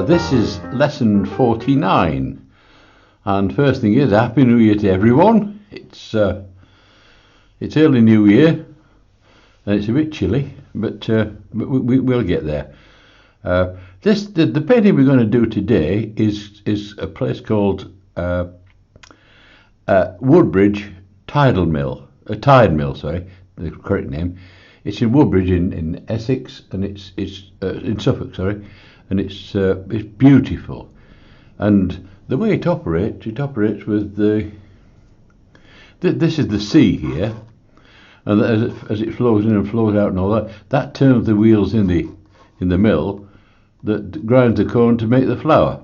This is lesson 49, and first thing is Happy New Year to everyone. It's early New Year, and it's a bit chilly, but we'll get there. The painting we're going to do today is a place called Woodbridge Tide Mill. Sorry, the correct name. It's in Woodbridge in Essex, and it's in Suffolk. Sorry. And it's beautiful, and the way it operates with this is the sea here, and as it flows in and flows out and all that turns the wheels in the mill that grinds the corn to make the flour.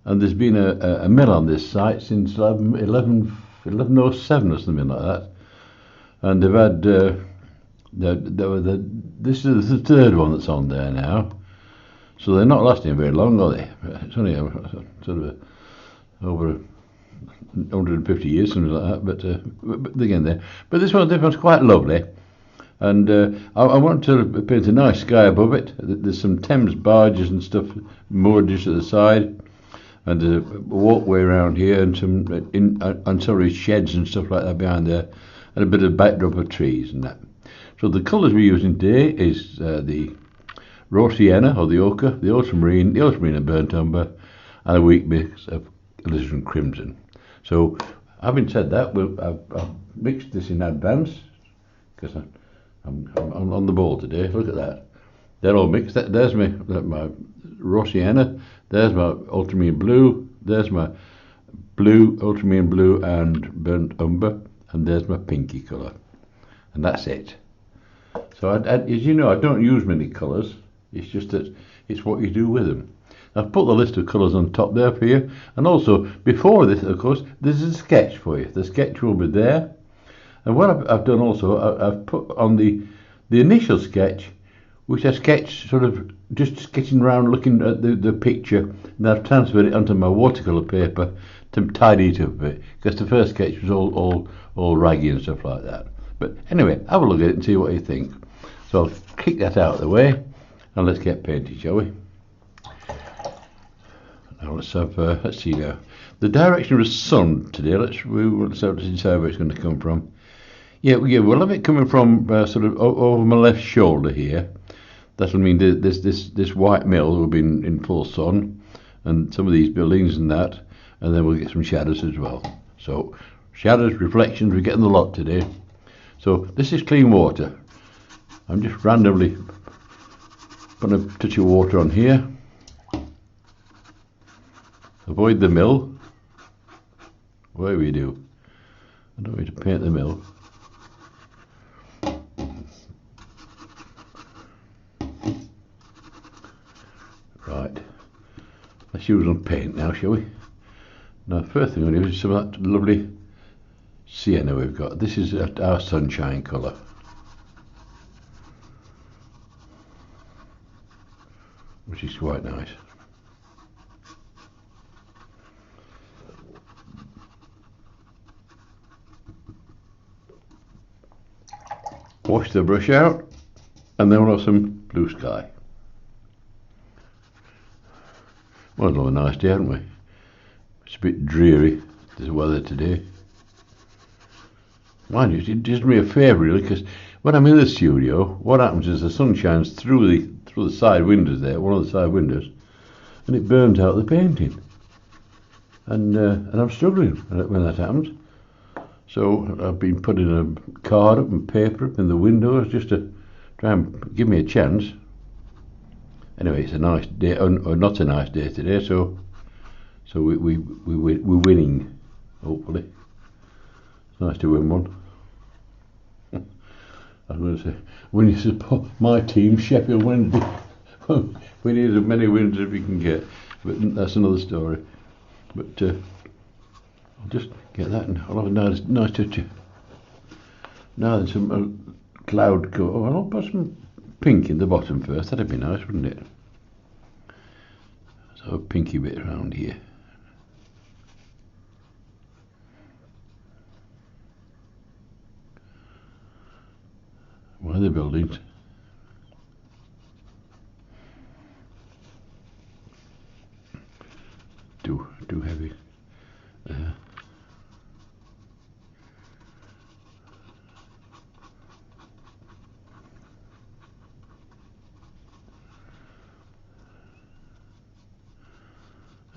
And there's been a mill on this site since 1107 or something like that, and they've had this is the third one that's on there now. So they're not lasting very long, are they? It's only over 150 years, something like that. But they're getting there. But this one's quite lovely, and I want to paint a nice sky above it. There's some Thames barges and stuff moored just at the side, and there's a walkway around here, and some ancillary sheds and stuff like that behind there, and a bit of backdrop of trees and that. So the colours we're using today is the raw sienna or the ochre, the ultramarine and burnt umber, and a weak mix of alizarin crimson. So, having said that, I've mixed this in advance because I'm on the ball today. Look at that; they're all mixed. There's my raw sienna. There's my ultramarine blue. There's my blue, ultramarine blue, and burnt umber, and there's my pinky colour, and that's it. So, as you know, I don't use many colours. It's just that it's what you do with them. I've put the list of colours on top there for you, and also before this, of course, there's a sketch for you. The sketch will be there, and what I've done also, I've put on the initial sketch, which I sketched sort of just sketching around, looking at the picture, and I've transferred it onto my watercolour paper to tidy it up a bit, because the first sketch was all raggy and stuff like that. But anyway, have a look at it and see what you think. So I'll kick that out of the way. And let's get painted, shall we? Now let's see now. The direction of the sun today. Let's have to decide where it's going to come from. Yeah, we'll have it coming from sort of over my left shoulder here. That'll mean this white mill will be in full sun, and some of these buildings and that, and then we'll get some shadows as well. So shadows, reflections, we're getting a lot today. So this is clean water. I'm just randomly put a touch of water on here. Avoid the mill. Whatever you do, I don't need to paint the mill. Right, let's use some paint now, shall we? Now, first thing I'm going to use is some of that lovely sienna we've got. This is our sunshine colour. Which is quite nice. Wash the brush out, and then we'll have some blue sky. Well, we'll have a nice day, haven't we? It's a bit dreary, this weather today. Mind you, it does me a favour really, because when I'm in the studio, what happens is the sun shines through the side windows there, one of the side windows, and it burns out the painting. And I'm struggling when that happens. So I've been putting a card up and paper up in the windows just to try and give me a chance. Anyway, it's a nice day, or not a nice day today, so we're winning, hopefully. It's nice to win one. I'm going to say, when you support my team, Sheffield Wednesday, we need as many wins as we can get, but that's another story. But I'll just get that, and I'll have a nice touch of. Now there's some cloud cover. Oh, I'll put some pink in the bottom first. That'd be nice, wouldn't it? So a pinky bit around here. One of the buildings. too heavy.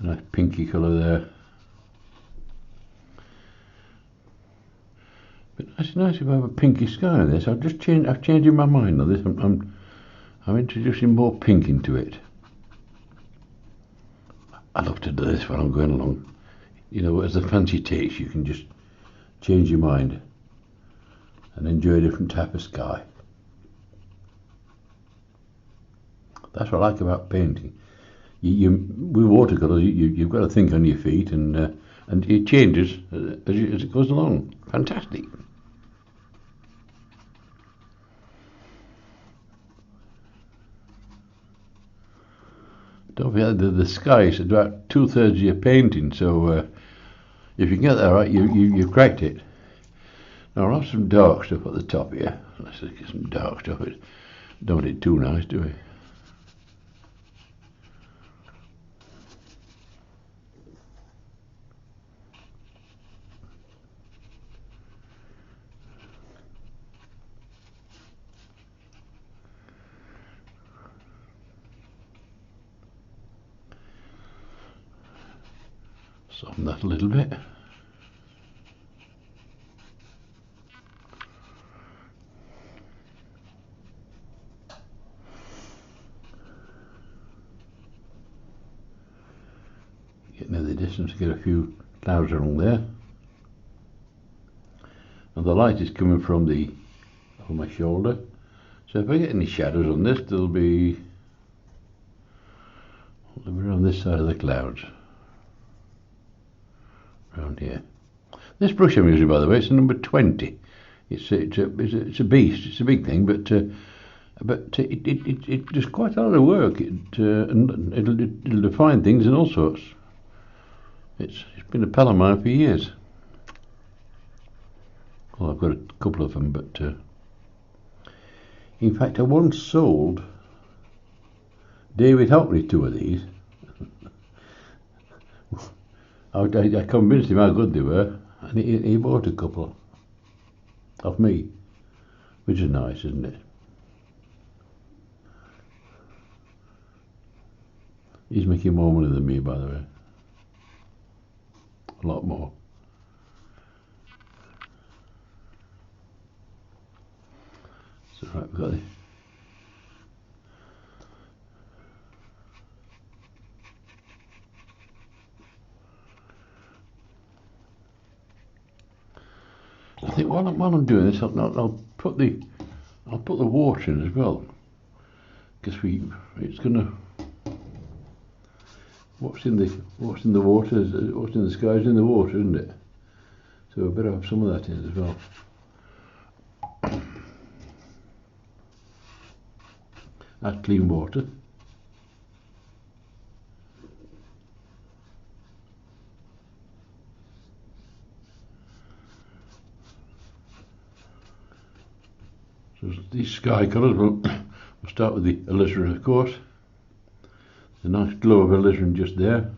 A nice pinky colour there. But it's nice if I have a pinky sky on this. I've changed my mind on this. I'm introducing more pink into it. I love to do this when I'm going along. You know, as the fancy takes, you can just change your mind and enjoy a different type of sky. That's what I like about painting. With watercolours, you've got to think on your feet, and it changes as it goes along. Fantastic. Don't forget the sky is about 2/3 of your painting, so if you can get that right, you've cracked it. Now I'll have some dark stuff at the top here. Let's just get some dark stuff. Don't want it too nice, do we? Soften that a little bit. Get near the distance to get a few clouds along there. And the light is coming from my shoulder. So if I get any shadows on this, they'll be on this side of the clouds. Around here. This brush I'm using, by the way, it's a number 20. It's a beast. It's a big thing, but it does quite a lot of work. And it'll define things and all sorts. It's been a pal of mine for years. Well, I've got a couple of them, but in fact, I once sold David Hockney 2 of these. I convinced him how good they were, and he bought a couple off me, which is nice, isn't it? He's making more money than me, by the way. A lot more. So right, we've got it. I think while I'm doing this, I'll put the water in as well, because it's gonna what's in the water, what's in the sky is in the water, isn't it? So I better have some of that in as well. That's clean water. So these sky colours, we'll start with the alizarin, of course. There's a nice glow of alizarin just there.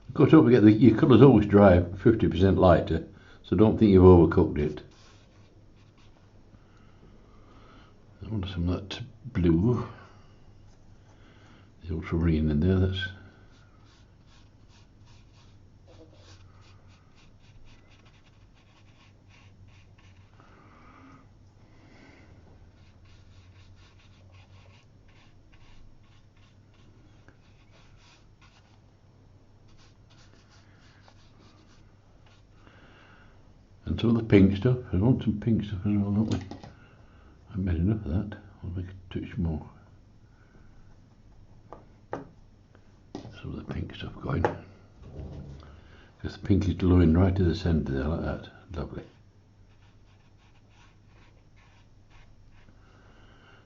Of course, don't forget that your colours always dry 50% lighter, so don't think you've overcooked it. I want some of that blue, the ultramarine in there. That's and some of the pink stuff. I want some pink stuff as well, don't we? I've made enough of that. I'll make a touch more. Some of the pink stuff going. Because the pink is glowing right to the centre there, like that. Lovely.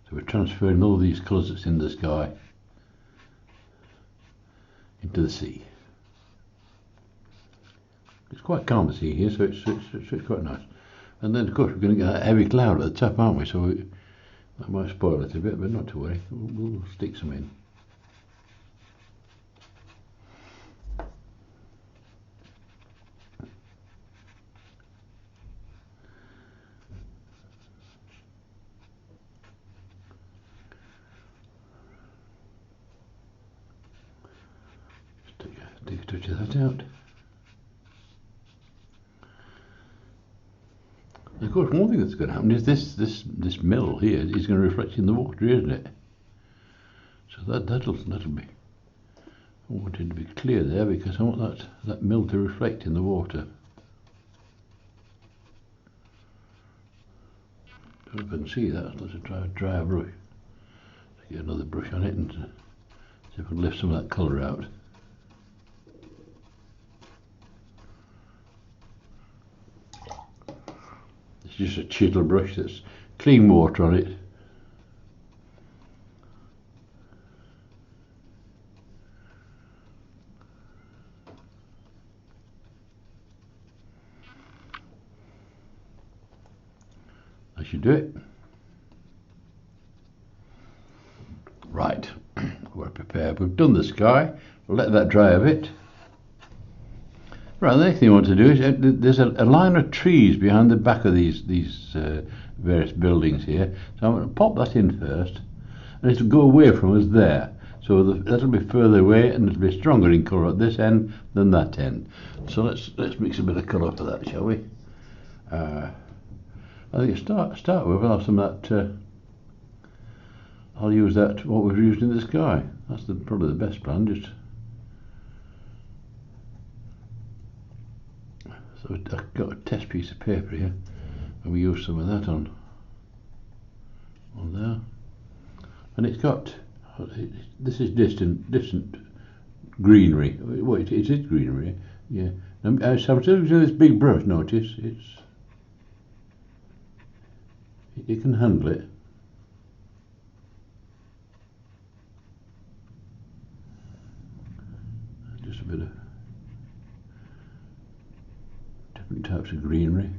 So we're transferring all these colours that's in the sky into the sea. It's quite calm to see here, so it's quite nice. And then, of course, we're going to get that heavy cloud at the top, aren't we? So that might spoil it a bit, but not to worry. We'll stick some in. touch that out. Of course, one thing that's going to happen is this mill here is going to reflect in the water, isn't it? So that'll be. I want it to be clear there because I want that mill to reflect in the water. Don't know if I can see that. Let's try a drier brush. Let's get another brush on it and see if I can lift some of that colour out. It's just a chisel brush that's clean water on it. That should do it. Right, we're prepared. We've done the sky. We'll let that dry a bit. Right, the next thing I want to do is there's a line of trees behind the back of these various buildings here. So I'm going to pop that in first, and it'll go away from us there. So that'll be further away, and it'll be stronger in colour at this end than that end. So let's mix a bit of colour for that, shall we? I think start with, I'll have some of that. I'll use that what we've used in the sky. That's probably the best plan. Just so I've got a test piece of paper here, and we use some of that on there. And it's got this is distant greenery. Well, it is greenery, yeah. So I'm still using this big brush. Notice you can handle it. Just a bit of different types of greenery.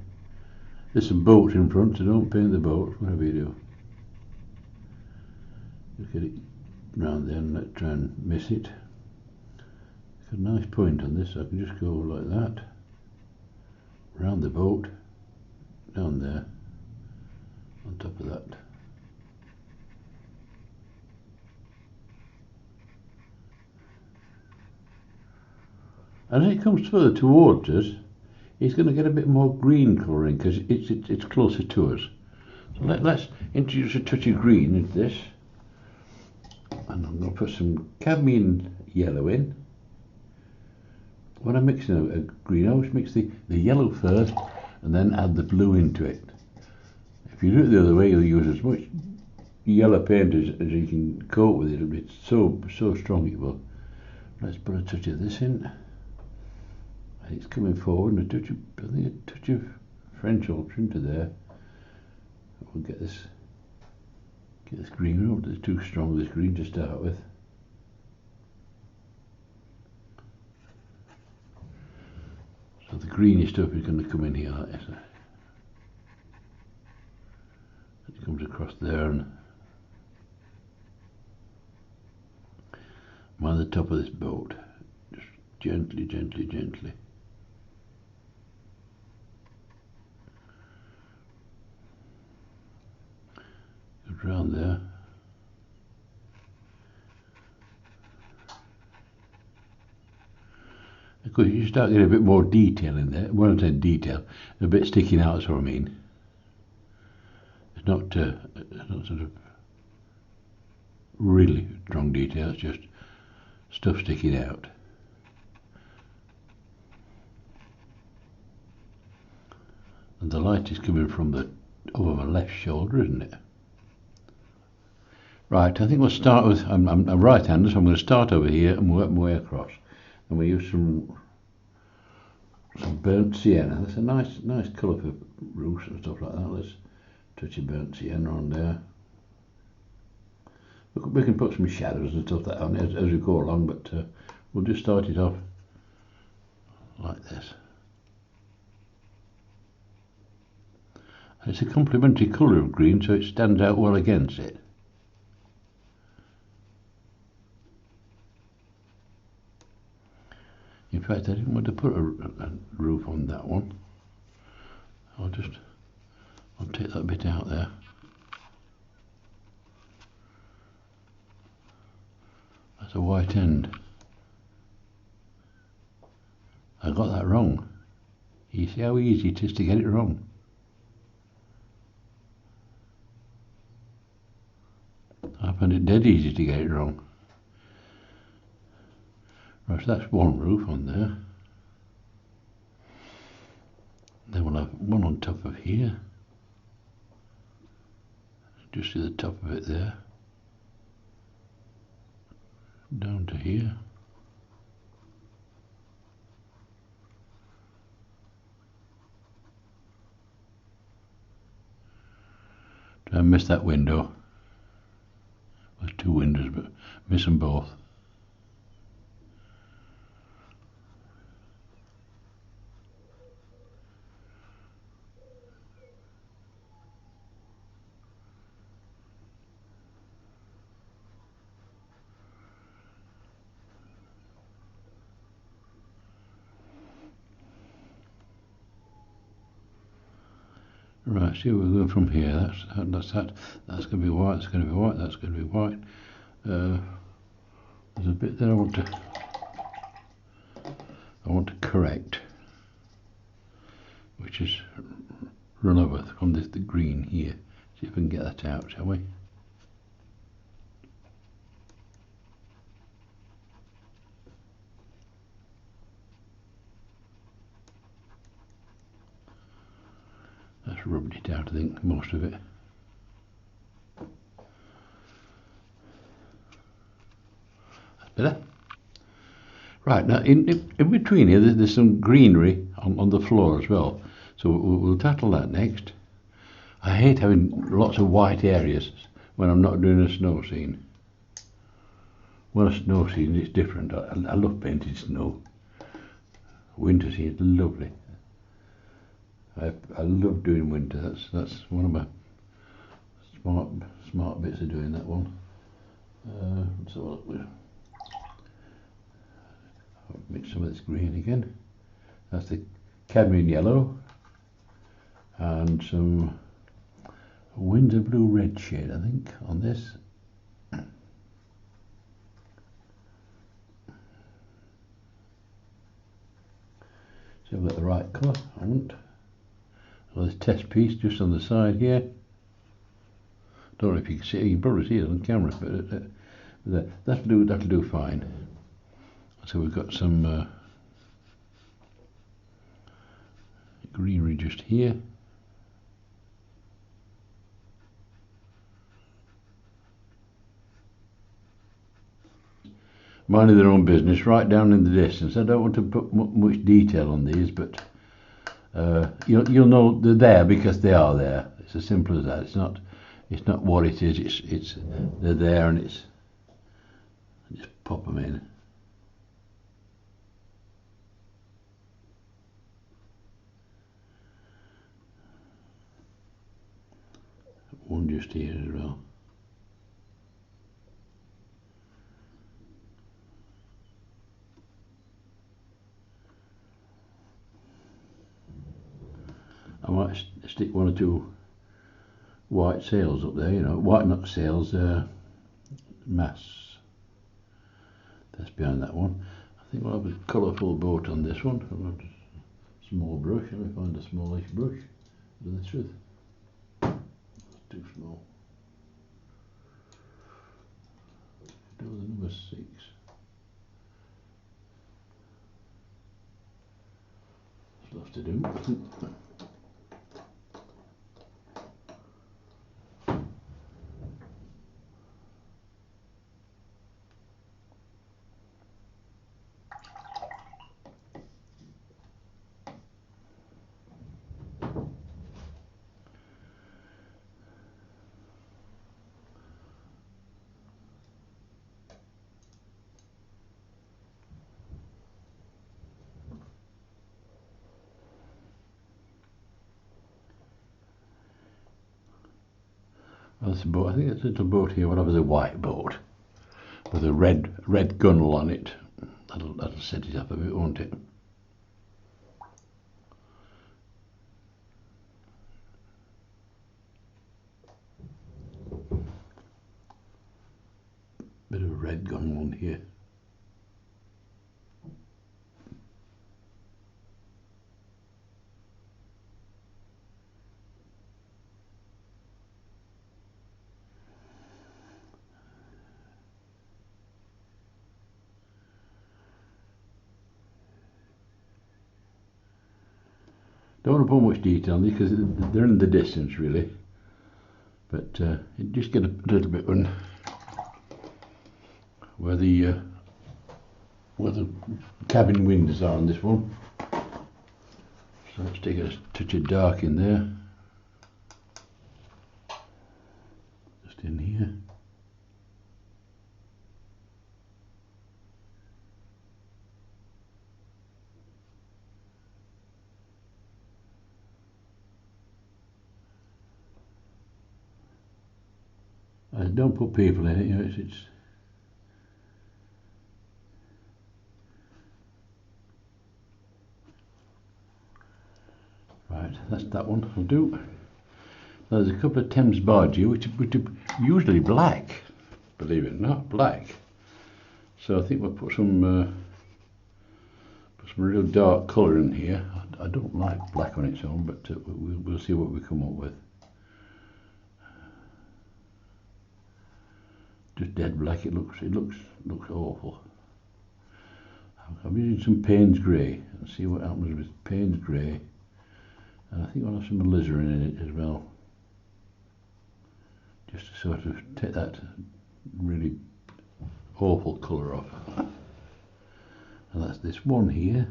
There's some boats in front, so don't paint the boats, whatever you do. Just get it round there and let's try and miss it. Got a nice point on this, so I can just go like that, round the boat, down there, on top of that. As it comes further towards us, it's going to get a bit more green colouring because it's closer to us. So let's introduce a touch of green into this, and I'm going to put some cadmium yellow in. When I'm mixing a green, I always mix the yellow first and then add the blue into it. If you do it the other way, you'll use as much yellow paint as you can coat with it. It'll be so strong it will. Let's put a touch of this in. It's coming forward, and a touch of French ultra into there. We'll get this green. Oh, it's too strong, this green to start with. So the greeny stuff is going to come in here like this. It comes across there, and I'm on the top of this boat, just gently. Around there. Of course, you start getting a bit more detail in there. When I say detail, a bit sticking out is what I mean. It's not sort of really strong detail, it's just stuff sticking out. And the light is coming from the over my left shoulder, isn't it? Right, I think we'll start with, I'm right-handed, so I'm going to start over here and work my way across. And we use some burnt sienna. That's a nice colour for roofs and stuff like that. Let's touch of burnt sienna on there. We can put some shadows and stuff like that on it as we go along, but we'll just start it off like this. And it's a complementary colour of green, so it stands out well against it. In fact, I didn't want to put a roof on that one. I'll take that bit out there. That's a white end. I got that wrong. You see how easy it is to get it wrong. I found it dead easy to get it wrong. Right, so that's one roof on there. Then we'll have one on top of here. Just see the top of it there. Down to here. I missed that window. There's two windows, but miss them both. Right, see where we're going from here. That's that. That's going to be white. That's going to be white. That's going to be white. There's a bit that I want to correct, which is run over from the green here. See if we can get that out, shall we? That's rubbed it out, I think, most of it. That's better. Right, now in between here there's some greenery on the floor as well, so we'll tackle that next. I hate having lots of white areas when I'm not doing a snow scene. When a snow scene is different. I love painting snow. Winter scene is lovely. I love doing winter. That's one of my smart bits of doing that one. So we'll mix some of this green again. That's the cadmium yellow and some winter blue red shade, I think, on this. See if I've got the right colour. I want. Well, this test piece just on the side here. Don't know if you can see it. You can probably see it on camera, but that'll do fine. So we've got some greenery just here. Minding their own business, right down in the distance. I don't want to put much detail on these, but you'll know they're there because they are there. It's as simple as that. It's not what it is. It's they're there, and it's just pop them in. One just here as well. I might stick one or two white sails up there, white, not sails, masts. That's behind that one. I think we'll have a colourful boat on this one. I'll have a small brush. Let me find a smallish brush. Tell the truth. It's too small. Do the number 6. Stuff to do. That's a boat. I think it's a little boat here. We'll have a white boat with a red gunnel on it. That'll set it up a bit, won't it? Bit of a red gunnel on here. Don't want to put much detail on these because they're in the distance really, but you just get a little bit on where the cabin windows are on this one. So let's take a touch of dark in there, just in here. Don't put people in it, you know, it's right, that's that one, will do. Now, there's a couple of Thames barge here, which are usually black, believe it or not, black. So I think we'll put some real dark colour in here. I don't like black on its own, but we'll see what we come up with. Just dead black. It looks awful. I'm using some Payne's grey and see what happens with Payne's grey, and I think I'll have some alizarin in it as well, just to sort of take that really awful colour off. And that's this one here.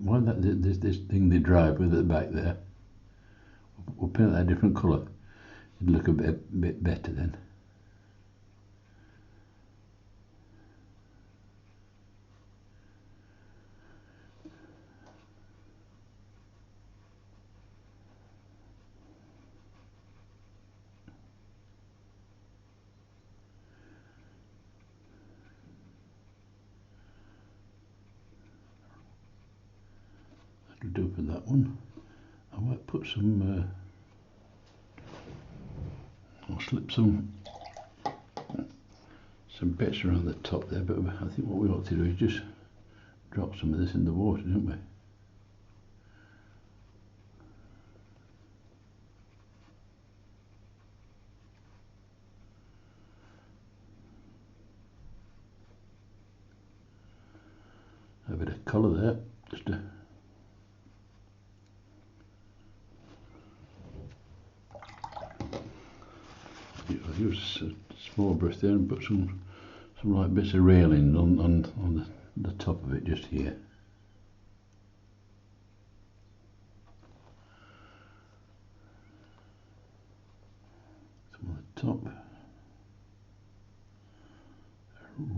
Why this thing they drive with at the back there? We'll paint that a different colour. It'll look a bit better then. That'll do for that one. I might put some. I'll slip some bits around the top there, but I think what we ought to do is just drop some of this in the water, don't we? A bit of colour there, just to I'll use a small brush there and put some like bits of railing on the top of it, just here. Some on the top,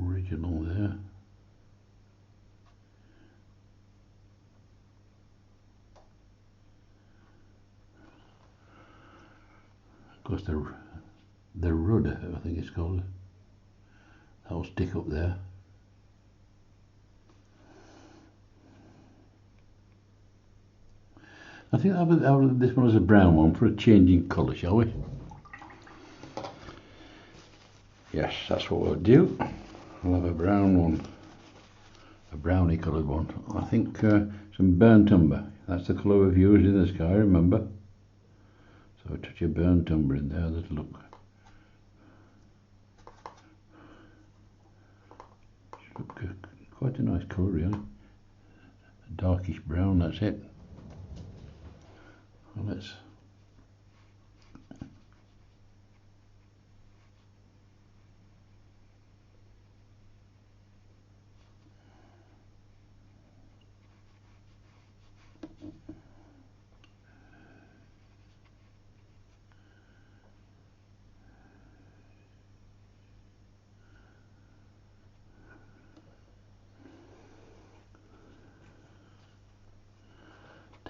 original there. Of course, the rudder, I think it's called, that'll stick up there. I think I'll have this one as a brown one for a changing colour, shall we? Yes, that's what we'll do. I'll have a brown one, a browny coloured one. I think some burnt umber. That's the colour we've used in the sky, remember? So a touch of burnt umber in there, that'll look. Quite a nice colour, really. A darkish brown, that's it. Well, let's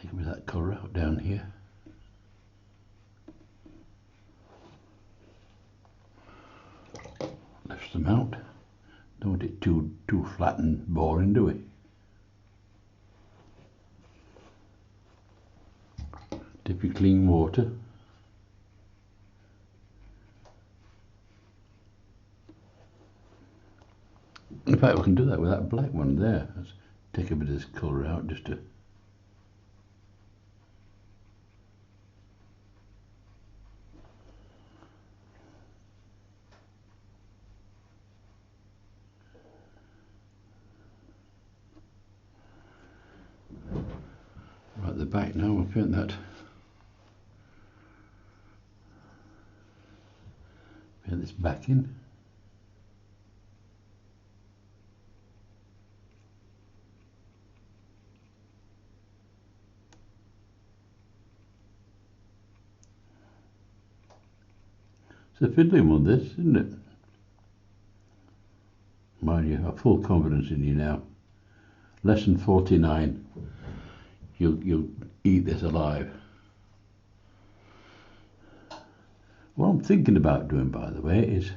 take a bit of that colour out down here. Lift them out. Don't want it too flat and boring, do we? Dip your clean water. In fact, we can do that with that black one there. Let's take a bit of this colour out just to. back now. We'll paint that. Paint this back in. It's a fiddly one, this, isn't it? Mind you, I have full confidence in you now. Lesson 49. You'll eat this alive. What I'm thinking about doing, by the way, is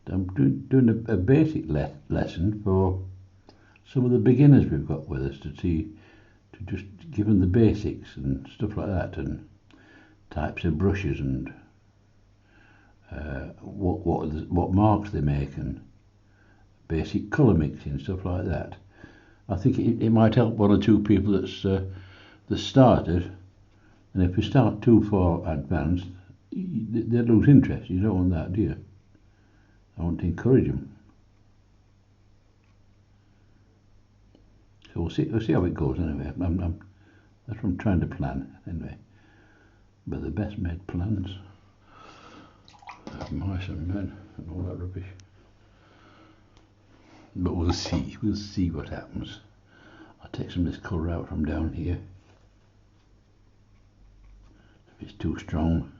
I'm doing a basic lesson for some of the beginners we've got with us to just give them the basics and stuff like that, and types of brushes and what marks they make and basic colour mixing, stuff like that. I think it might help one or two people that started, and if we start too far advanced, they lose interest. You don't want that, do you? I want to encourage them. So we'll see how it goes anyway. That's what I'm trying to plan anyway. But the best made plans have mice and men and all that rubbish. But we'll see what happens. I'll take some of this colour out from down here. If it's too strong.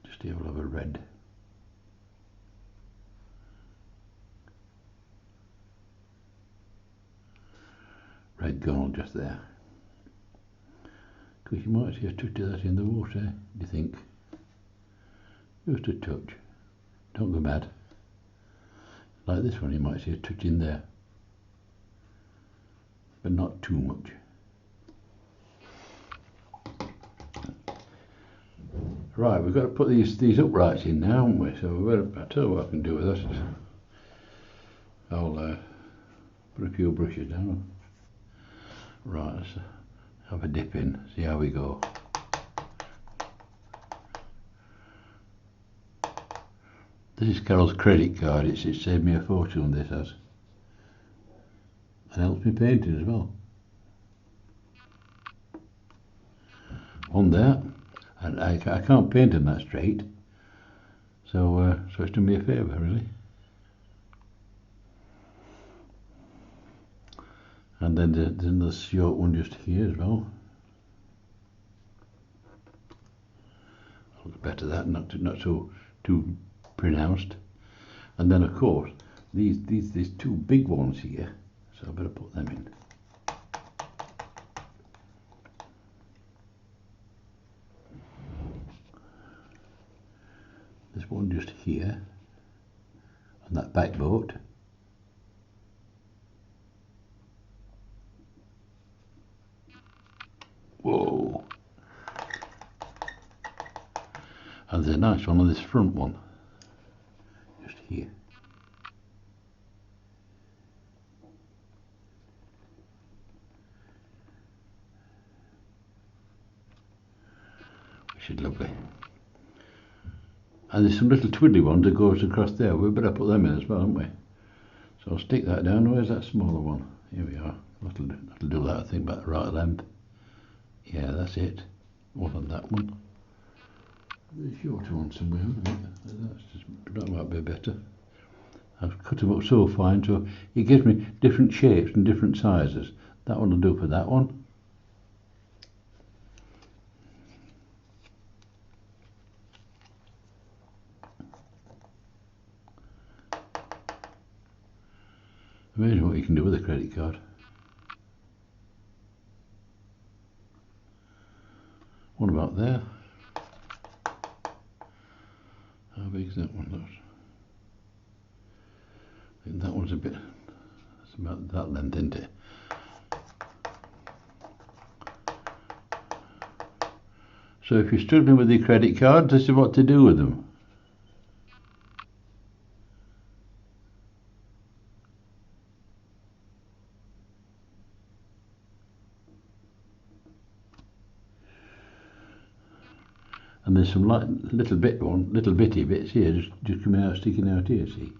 Just here we'll have a red. Red gold just there. Because you might see a touch of that in the water, do you think? Just a touch. Don't go mad. Like this one, you might see a touch in there. But not too much. Right, we've got to put these uprights in now, haven't we? So I'll tell you what I can do with this. I'll put a few brushes down. Right, let's have a dip in, see how we go. This is Carol's credit card. It saved me a fortune, this has. And helps me painting as well. On there. And I can't paint them that straight. So it's done me a favour, really. And then there's another short one just here as well. Looks better that, not so too pronounced. And then of course these two big ones here, so I better put them in. This one just here on that back boat. Whoa! And there's a nice one on this front one, just here. Which is lovely. And there's some little twiddly ones that goes across there. We better put them in as well, haven't we? So I'll stick that down. Where's that smaller one? Here we are. That'll do that, I think, about the right length. Yeah, that's it. What on that one? The shorter one somewhere. That might be better. I've cut them up so fine, so it gives me different shapes and different sizes. That one will do for that one. Amazing what you can do with a credit card. What about there? How big is that one? I think that one's a bit, it's about that length, isn't it? So if you're struggling with your credit cards, this is what to do with them. And there's some little bitty bits here, just coming out, sticking out here. See,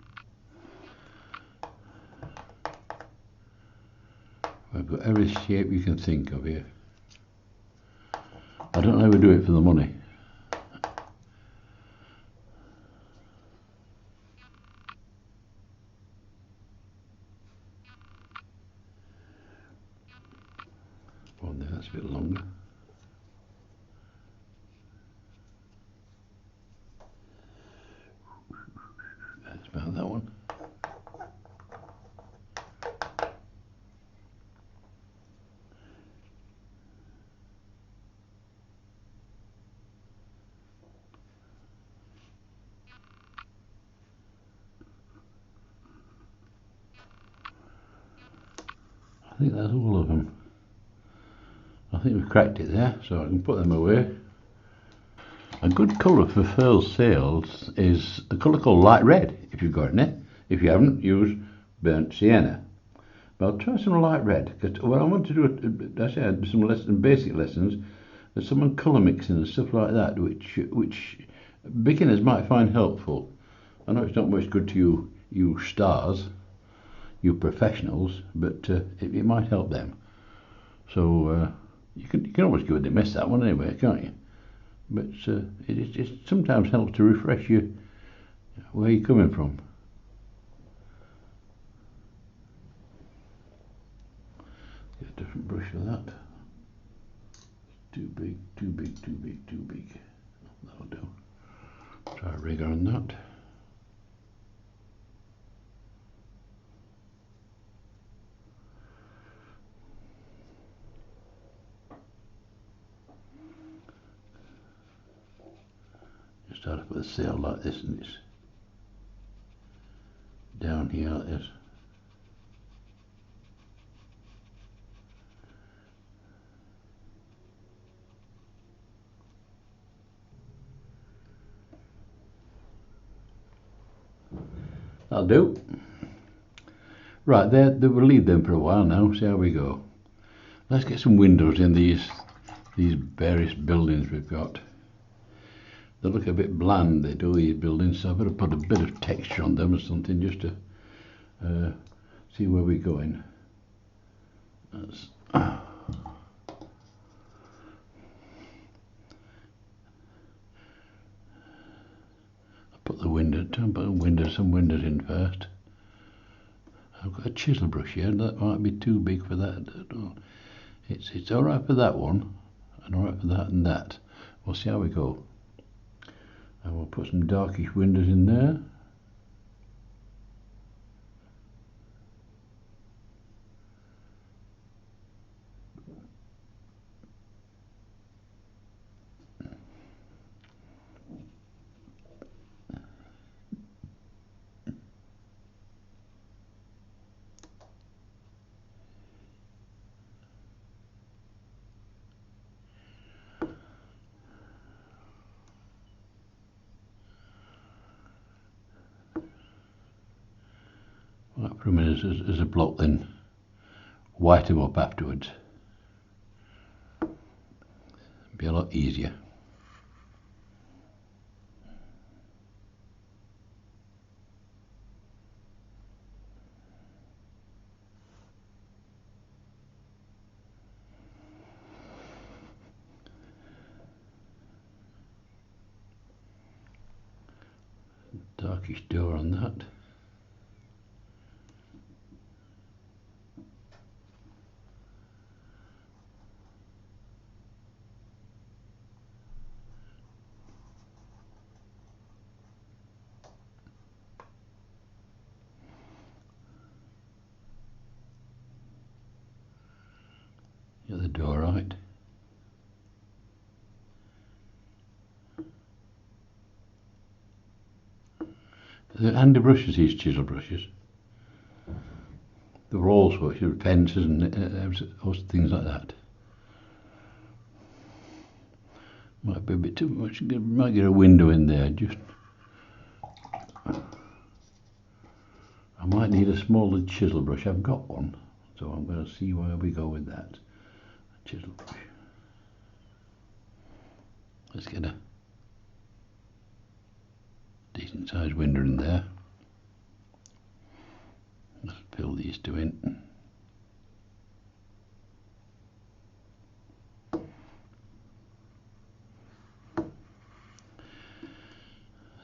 I've got every shape you can think of here. I don't know how we do it for the money. Oh, no, that's a bit longer. That's about that one. I think that's all of them. I think we've cracked it there, so I can put them away. A good colour for fur sails is a colour called light red, if you've got any. If you haven't, use burnt sienna. But I'll try some light red, because what I want to do, actually I had some basic lessons, there's some colour mixing and stuff like that, which beginners might find helpful. I know it's not much good to you stars, you professionals, but it might help them. So you can always give it a miss, that one anyway, can't you? But it sometimes helps to refresh you where you're coming from. Get a different brush for that. Too big, too big, too big, too big. That'll do. Try a rigger on that. Just start up with a sail like this, and it's down here like this. That'll do. Right, there we'll leave them for a while now, see how we go. Let's get some windows in these various buildings we've got. They look a bit bland, they do, these buildings, so I've got to put a bit of texture on them or something just to see where we're going. I'll put the window, some windows in first. I've got a chisel brush here, that might be too big for that. It's alright for that one, and alright for that and that. We'll see how we go. And we'll put some darkish windows in there. I'll put them in as a block, then white them up afterwards. Be a lot easier. Darkish door on that. Get the door right. They're handy brushes, these chisel brushes. They were all sorts of fences and things like that. Might be a bit too much. Might get a window in there. Just. I might need a smaller chisel brush. I've got one, so I'm going to see where we go with that. A chisel brush. Let's get a decent sized window in there. Let's fill these two in.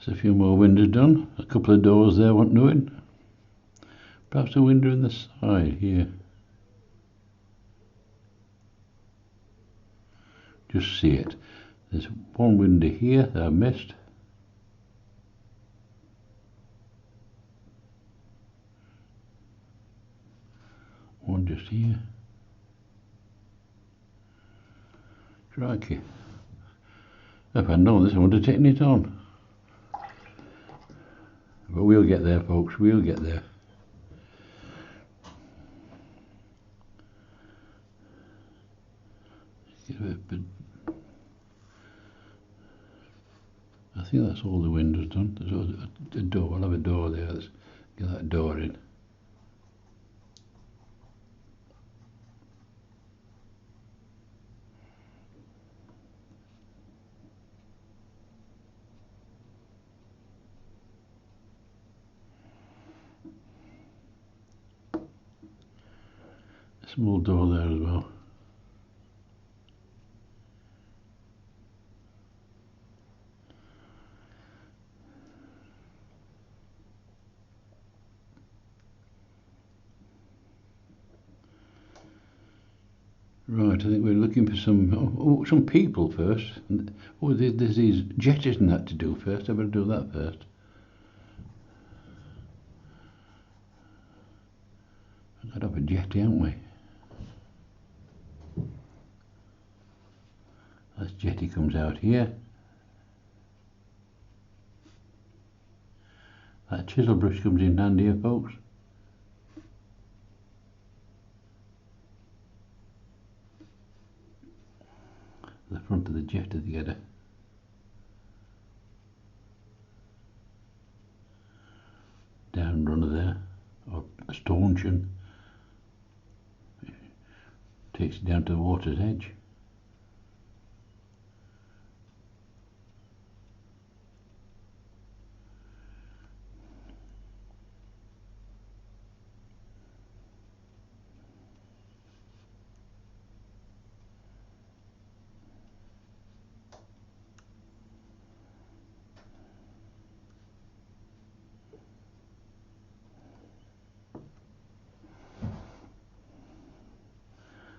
There's a few more windows done. A couple of doors there want doing. Perhaps a window in the side here. Just see it. There's one window here that I missed. One just here. Crikey. If I'd known this, I would have taken it on. But we'll get there, folks. We'll get there. I think that's all the windows done. There's a door. I'll have a door there. Let's get that door in. Small door there as well. Right, I think we're looking for some people first. Oh, there's these jetties and that to do first. I better do that first. We've got to have a jetty, haven't we? That jetty comes out here. That chisel brush comes in handy here, folks. The front of the jetty together. Down runner there, or a stanchion. Takes it down to the water's edge.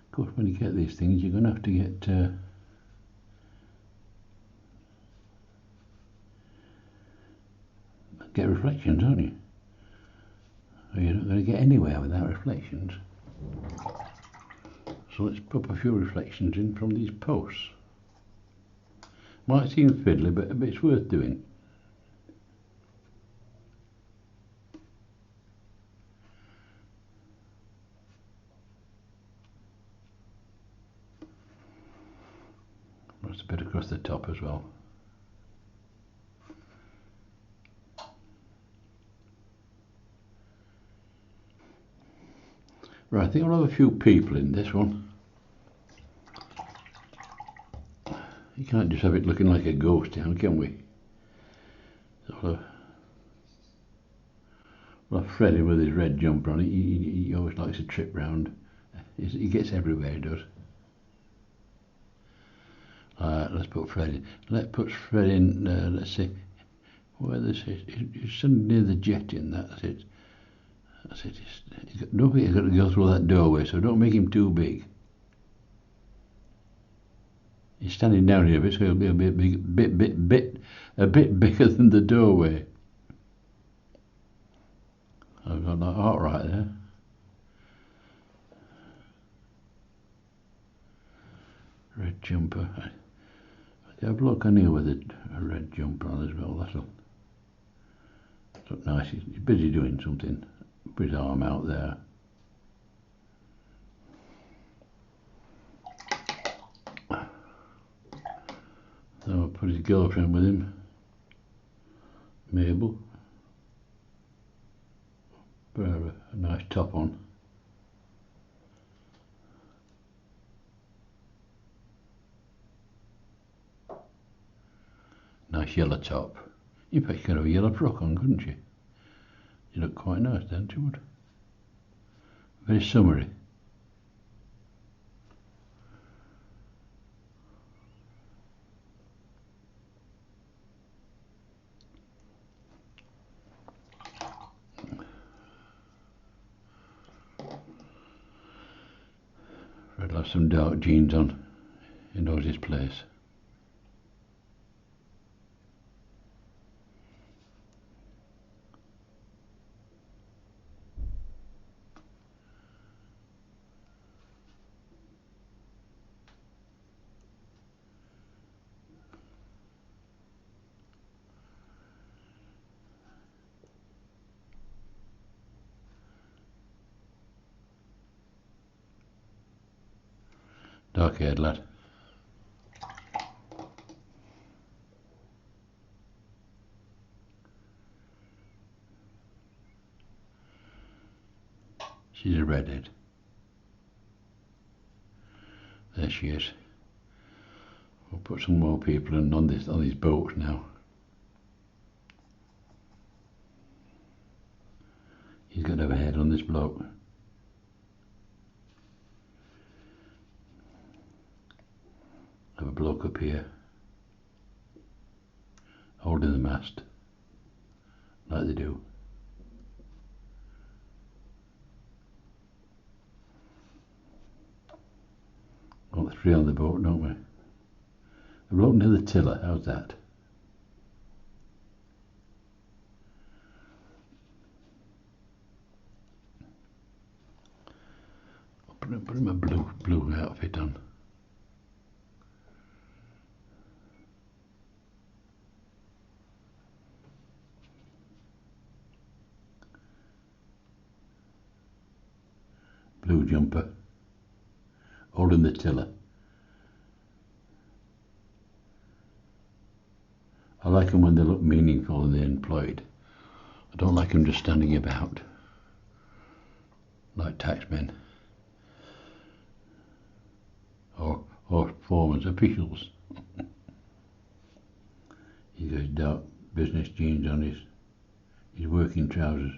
Of course, when you get these things, you're going to have to get reflections, aren't you? Or you're not going to get anywhere without reflections. So let's pop a few reflections in from these posts. Might seem fiddly, but it's worth doing. That's a bit across the top as well. Right, I think I'll have a few people in this one. You can't just have it looking like a ghost town, can we? So we'll have Freddie with his red jumper on. He always likes to trip round. He gets everywhere, he does. Let's put Fred in. Let's put Fred in, let's see, where this is. He's sitting near the jetty and that's it. That's it. Don't forget he's got to go through that doorway, so don't make him too big. He's standing down here, so he'll be a bit bigger than the doorway. I've got that heart right there. Red jumper. I have a look on here with a red jumper on as well. That'll look nice. He's busy doing something. Put his arm out there. So I'll put his girlfriend with him, Mabel. Put her a nice top on. Nice yellow top. In fact, you could have a yellow frock on, couldn't you? You look quite nice then, you would. Very summery. I'd have some dark jeans on in Ozzy's place. Dark-haired lad. She's a redhead. There she is. We'll put some more people in on these boats now. He's got to have a head on this bloke. Have a bloke up here holding the mast like they do. Want 3 on the boat, don't we? A bloke near the tiller, how's that? I'll put him a blue outfit on. Blue jumper, holding the tiller. I like them when they look meaningful and they're employed. I don't like them just standing about like taxmen or foremen's officials. He's got his dark business jeans on, his working trousers.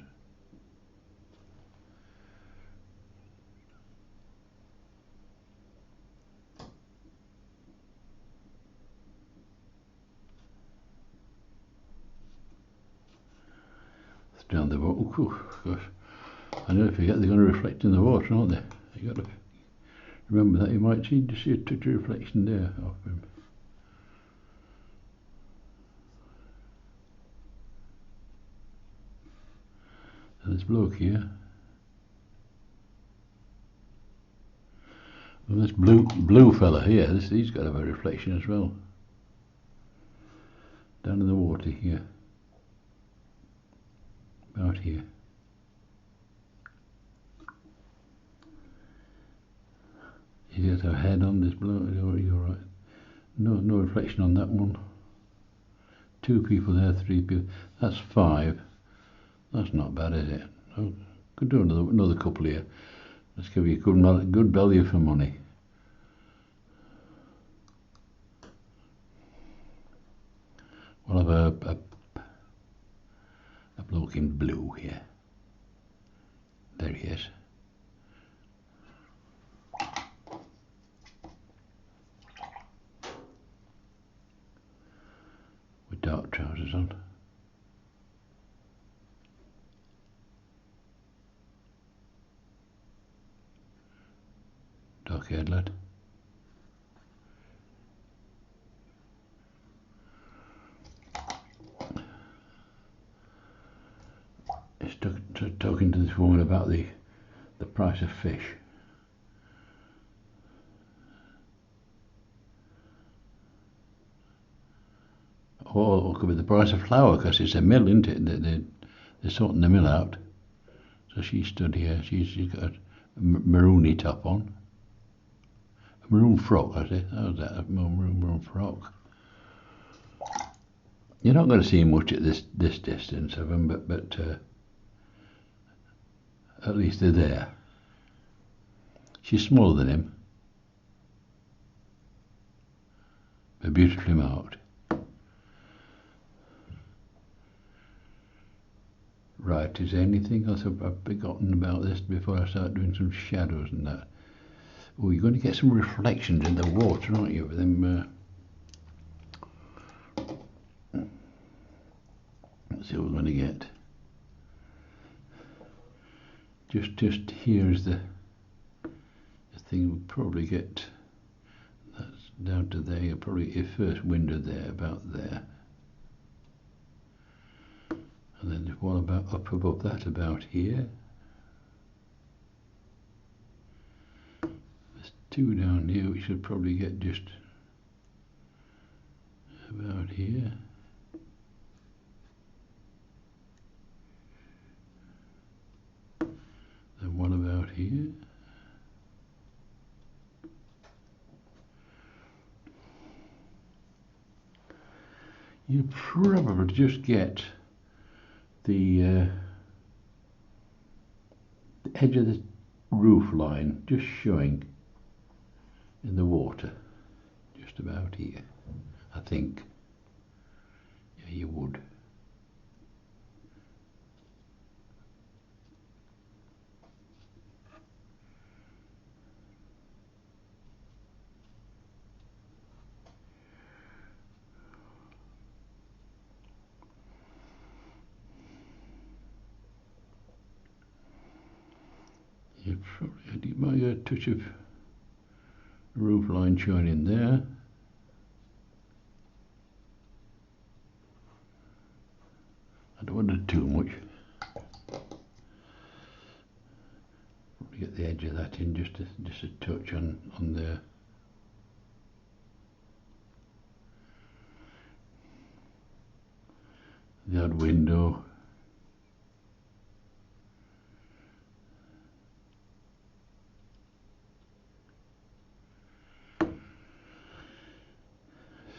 Down the boat. Oh, gosh. I never forget they're going to reflect in the water, aren't they? You got to remember that. You might see a touch of reflection there of him. And this bloke here. And this blue fella here, he's got to have a reflection as well. Down in the water here. About here. He's got a head on this bloke. You're right. No reflection on that one. 2 people there, 3 people. That's 5. That's not bad, is it? Oh, could do another couple here. Let's give you good value for money. We'll have a bloke in blue here. There he is. With dark trousers on. Dark-haired lad. He's talking to this woman about the price of fish. Or it could be the price of flour, because it's a mill, isn't it? They're sorting the mill out. So she stood here. She's got a maroony top on. A maroon frock, I say. How's that? A maroon frock. You're not going to see much at this distance of them, but at least they're there. She's smaller than him, but beautifully marked. like to say anything else. I've forgotten about this before I start doing some shadows and that. Oh, you're going to get some reflections in the water, aren't you? With them. Let's see what we're going to get. Just here's the thing. We'll probably get. That's down to there. You'll probably get your first window there, about there. And then there's one about up above that, about here. There's two down here, which should probably get just about here. Then one about here. You probably just get the edge of the roof line just showing in the water, just about here, I think. Yeah, you would. You might get a touch of roof line showing in there. I don't want to do too much. Probably get the edge of that in, just a touch on there. The odd window.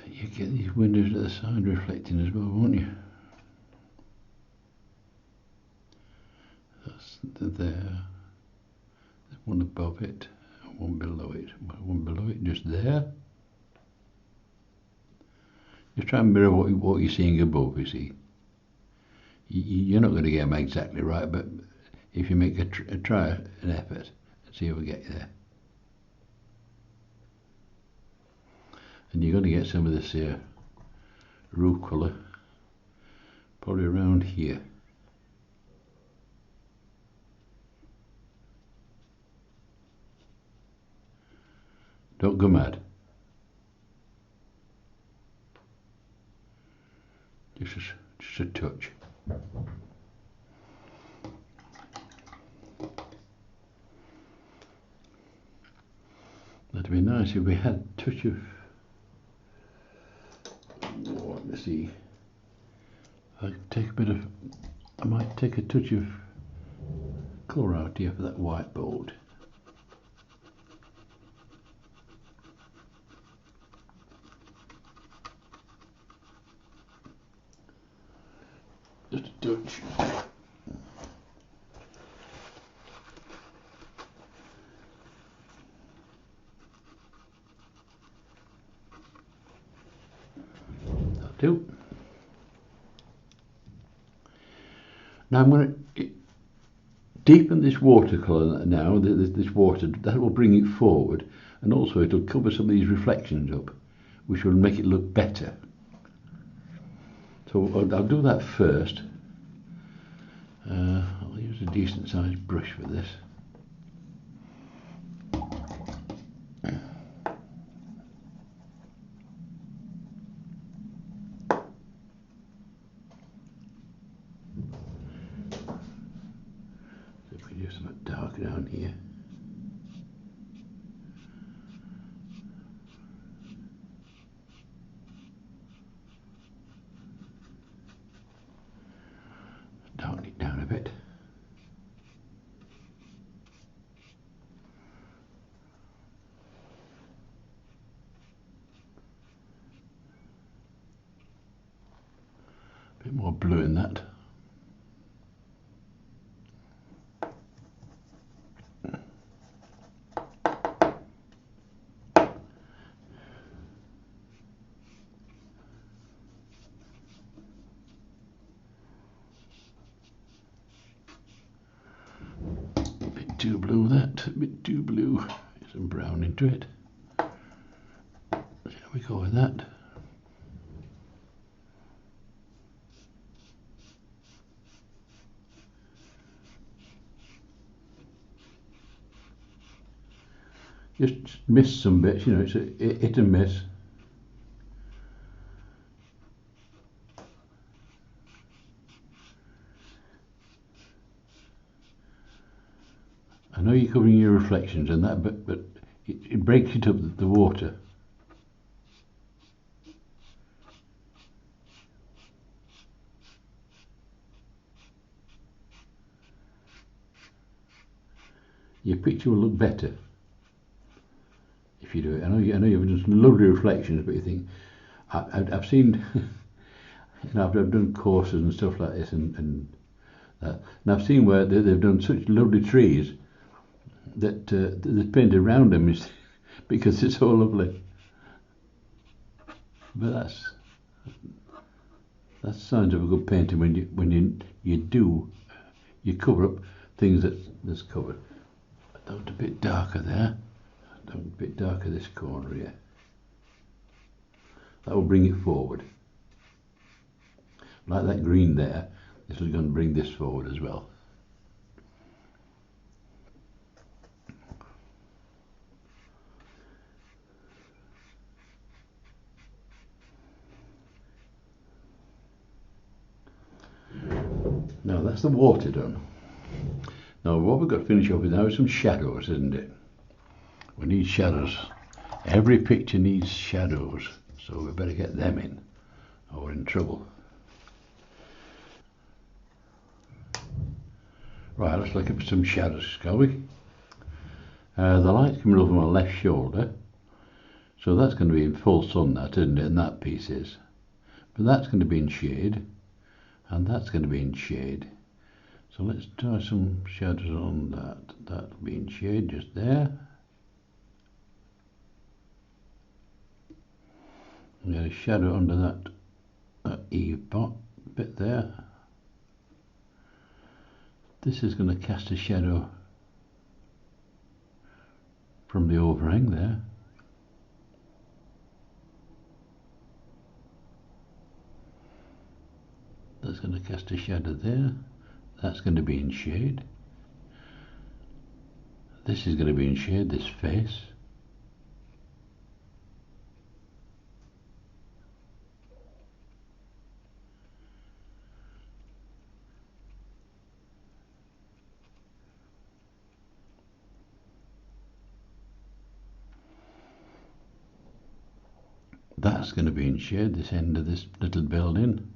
You get these windows at the side reflecting as well, won't you? That's there. There's one above it, and one below it. One below it, just there. Just try and mirror what you're seeing above, you see. You're not going to get them exactly right, but if you make try an effort, and see if we get you there. And you're going to get some of this roof colour probably around here. Don't go mad. Just a touch. That'd be nice if we had a touch of. Let me see. I might take a touch of colour out here for that whiteboard. Just a touch. That'll do. Now I'm going to deepen this watercolour now, this water, that will bring it forward, and also it will cover some of these reflections up, which will make it look better. So I'll do that first. I'll use a decent sized brush for this. If we do something dark down here. Darken it down a bit. A bit more blue in that. a bit too blue. Get some brown into it. Shall we go with that? Just miss some bits, it's a hit and miss. I know you're covering your reflections and that, but it breaks it up, the water. Your picture will look better if you do it. I know you've done some lovely reflections, but you think, I've seen, I've done courses and stuff like this, and I've seen where they've done such lovely trees that they've painted around them because it's so lovely. But that's signs of a good painting when you cover up things that's covered. I went a bit darker there. I went a bit darker this corner here. That will bring it forward. Like that green there, this is going to bring this forward as well. Now that's the water done. Now what we've got to finish off with now is some shadows, isn't it? We need shadows. Every picture needs shadows, so we better get them in or we're in trouble. Right, let's look at some shadows, shall we? The light's coming over my left shoulder, so that's going to be in full sun, that, isn't it? And that piece is. But that's going to be in shade, and that's going to be in shade. So let's try some shadows on that. That'll be in shade just there. And get a shadow under that eave pot bit there. This is going to cast a shadow from the overhang there. That's going to cast a shadow there. That's going to be in shade. This is going to be in shade, this face. That's going to be in shade, this end of this little building.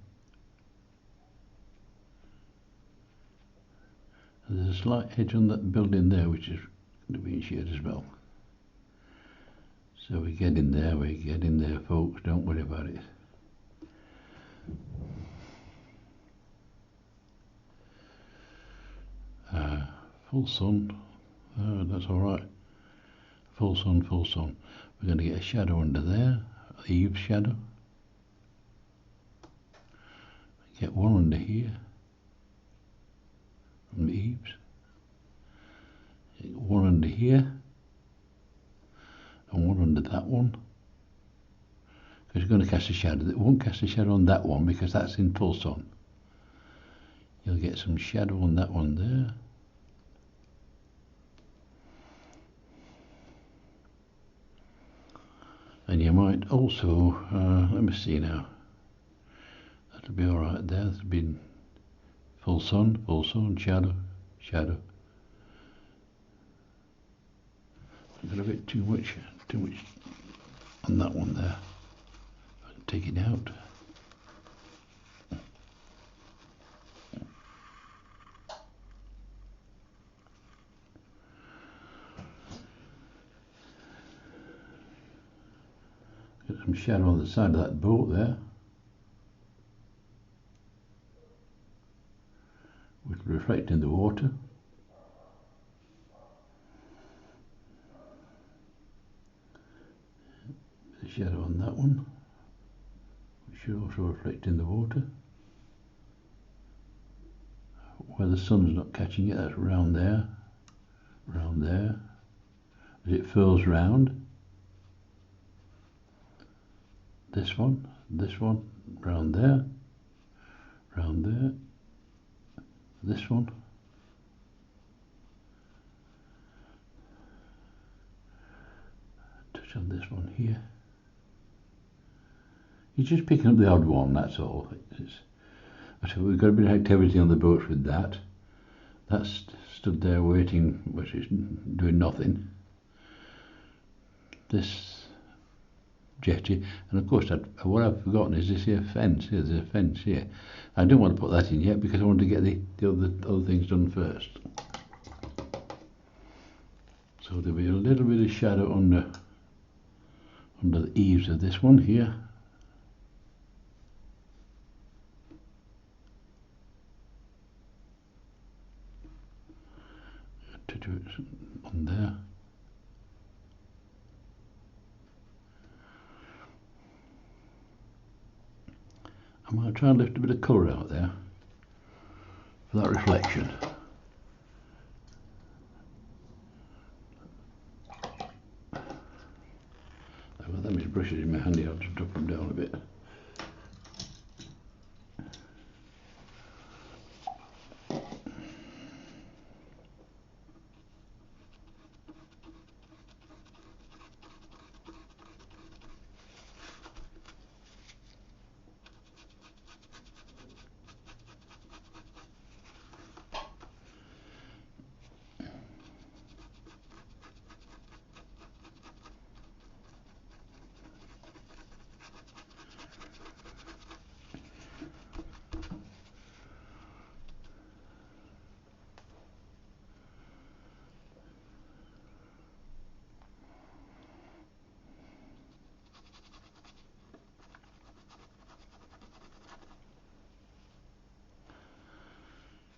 And there's a slight edge on that building there which is going to be in shade as well. So we get in there folks, don't worry about it. Full sun, that's alright. Full sun. We're going to get a shadow under there, eave shadow. Get one under here, on the eaves. Get one under here, and one under that one. Because you're going to cast a shadow. It won't cast a shadow on that one because that's in full sun. You'll get some shadow on that one there. And you might also, let me see now, that'll be alright there, that'll be full sun, shadow. I've got a bit too much on that one there. I can take it out. Get some shadow on the side of that boat there, which will reflect in the water. The shadow on that one, which should also reflect in the water. Where the sun's not catching it, that's around there, round there, as it furls round. This one, round there, this one, touch on this one here. You're just picking up the odd one, that's all. So we've got a bit of activity on the boat with that. That's stood there waiting, which is doing nothing. This jetty, and of course what I've forgotten is this here fence. Here, there's a fence here. I don't want to put that in yet because I want to get the other things done first. So there'll be a little bit of shadow under the eaves of this one here. To do it on there. I'm going to try and lift a bit of colour out there for that reflection. I've got these brushes in my handy, I'll just drop them down a bit.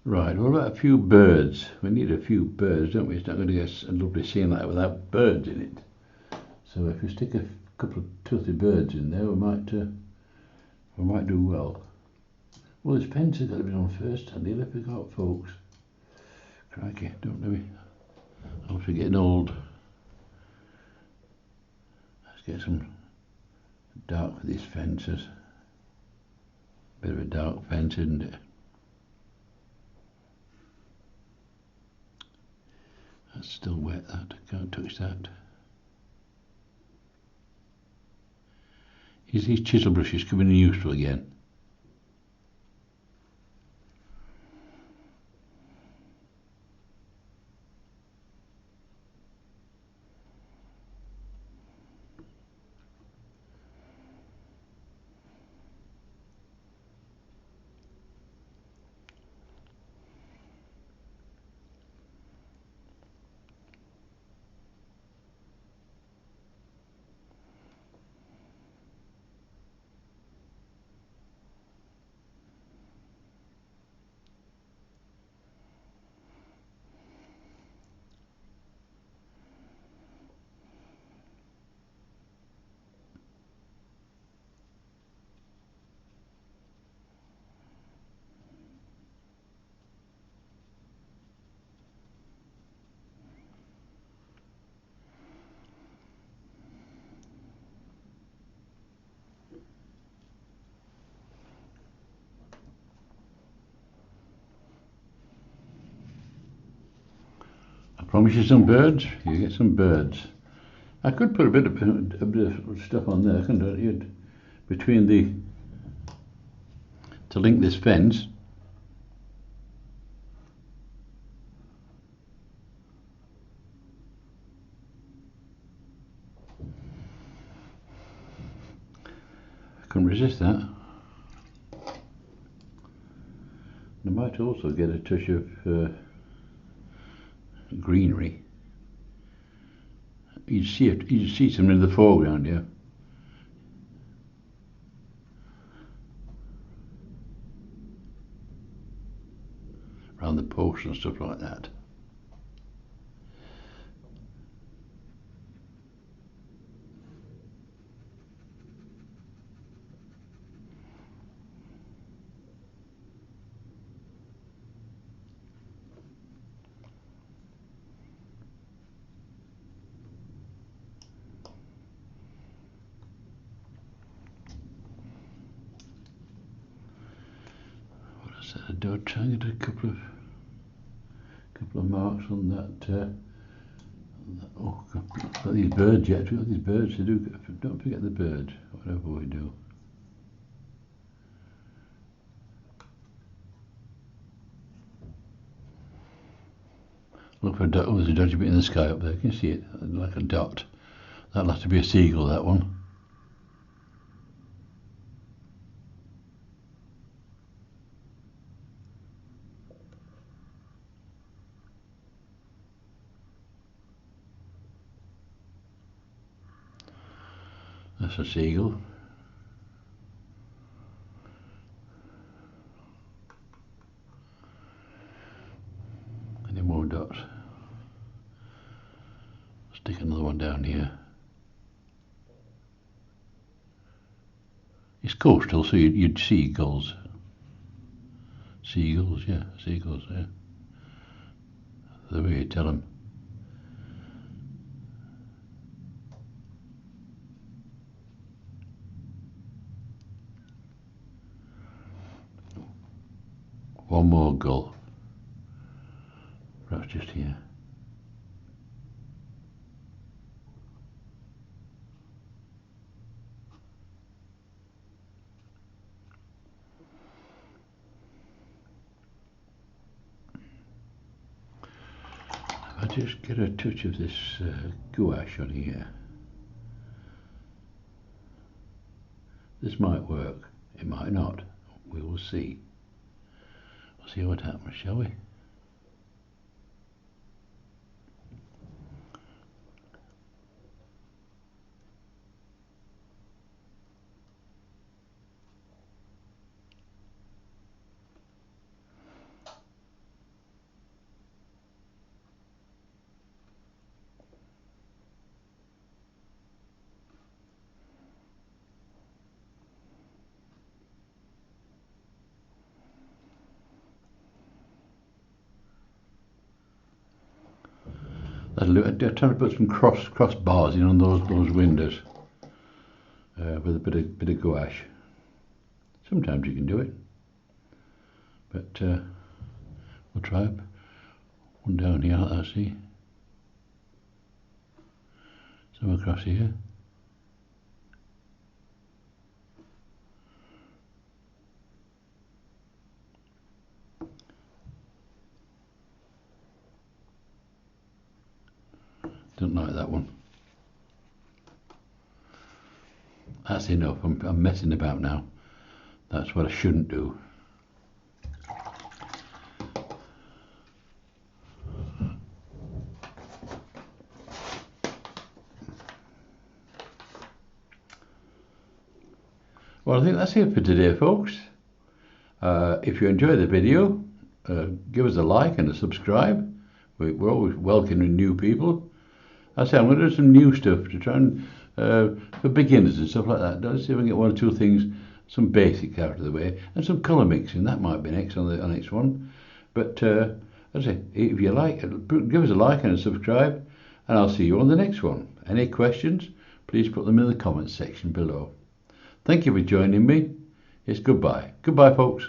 Right, what about a few birds? We need a few birds, don't we? It's not going to get a lovely scene like that without birds in it. So if we stick a couple of 2 or 3 birds in there, we might do well. Well, this fence has got to be on first. I nearly forgot, folks. Crikey, don't know me. I'm getting old. Let's get some dark for these fences. Bit of a dark fence, isn't it? That's still wet, that. Can't touch that. Is these chisel brushes coming in useful again? I promise you some birds. You get some birds. I could put a bit of stuff on there, couldn't I? Between to link this fence. I couldn't resist that. I might also get a touch of greenery. You see some in the foreground, yeah. Around the posts and stuff like that. set a dot, try and get a couple of marks on that. Oh, we've got these birds yet. We've got these birds to do. Don't forget the birds, whatever we do. Look for a dot. Oh, there's a dodgy bit in the sky up there. Can you see it? Like a dot. That'll have to be a seagull, that one. That's a seagull. Any more dots? Stick another one down here. It's coastal, so you'd see gulls. Seagulls, yeah, seagulls, yeah. The way you tell them. One more gull. Perhaps just here. I'll just get a touch of this gouache on here. This might work, it might not. We will see. We'll see what happens, shall we? I'm trying to put some cross bars in on those windows with a bit of gouache. Sometimes you can do it, but we'll try one down here. I see some across here. Don't like that one. That's enough. I'm messing about now. That's what I shouldn't do. Well, I think that's it for today, folks. If you enjoyed the video, give us a like and a subscribe. We're always welcoming new people. I say I'm going to do some new stuff to try and for beginners and stuff like that. Let's see if I can get one or two things, some basics out of the way, and some colour mixing. That might be next on the next one. But as I say, if you like, give us a like and a subscribe, and I'll see you on the next one. Any questions? Please put them in the comments section below. Thank you for joining me. It's goodbye. Goodbye, folks.